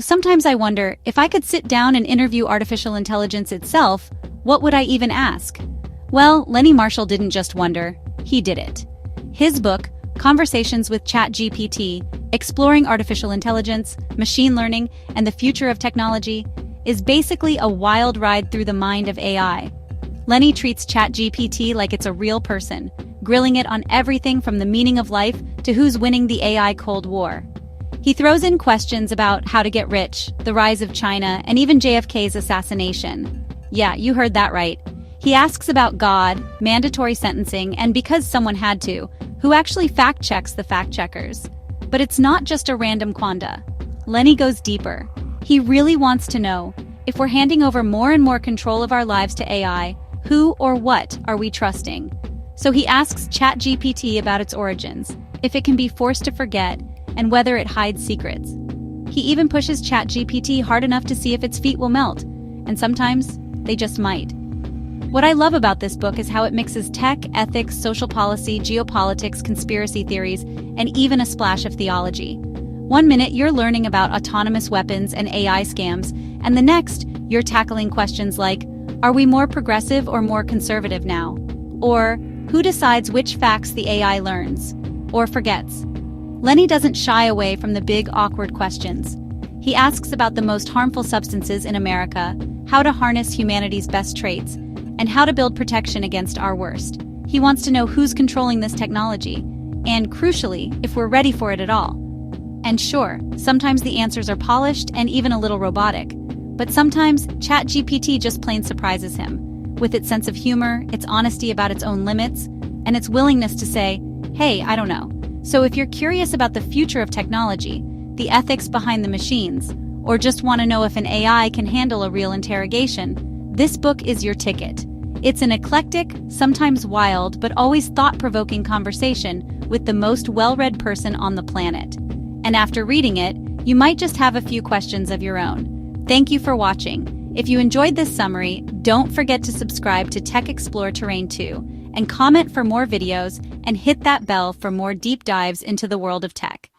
Sometimes I wonder, if I could sit down and interview artificial intelligence itself, what would I even ask? Well, Lenny Marshal didn't just wonder, he did it. His book, Conversations with ChatGPT, Exploring Artificial Intelligence, Machine Learning, and the Future of Technology, is basically a wild ride through the mind of AI. Lenny treats ChatGPT like it's a real person, grilling it on everything from the meaning of life to who's winning the AI Cold War. He throws in questions about how to get rich, the rise of China, and even JFK's assassination. Yeah, you heard that right. He asks about God, mandatory sentencing, and because someone had to, who actually fact-checks the fact-checkers. But it's not just a random quanda. Lenny goes deeper. He really wants to know, if we're handing over more and more control of our lives to AI, who or what are we trusting? So he asks ChatGPT about its origins, if it can be forced to forget, and whether it hides secrets. He even pushes ChatGPT hard enough to see if its feet will melt, and sometimes they just might. What I love about this book is how it mixes tech, ethics, social policy, geopolitics, conspiracy theories, and even a splash of theology. One minute you're learning about autonomous weapons and AI scams, and the next you're tackling questions like, are we more progressive or more conservative now? Or, who decides which facts the AI learns or forgets? Lenny doesn't shy away from the big, awkward questions. He asks about the most harmful substances in America, how to harness humanity's best traits, and how to build protection against our worst. He wants to know who's controlling this technology, and crucially, if we're ready for it at all. And sure, sometimes the answers are polished and even a little robotic, but sometimes ChatGPT just plain surprises him, with its sense of humor, its honesty about its own limits, and its willingness to say, hey, I don't know. So if you're curious about the future of technology, the ethics behind the machines, or just want to know if an AI can handle a real interrogation, this book is your ticket. It's an eclectic, sometimes wild, but always thought-provoking conversation with the most well-read person on the planet. And after reading it, you might just have a few questions of your own. Thank you for watching. If you enjoyed this summary, don't forget to subscribe to Tech Explore Terrain 2, and comment for more videos, and hit that bell for more deep dives into the world of tech.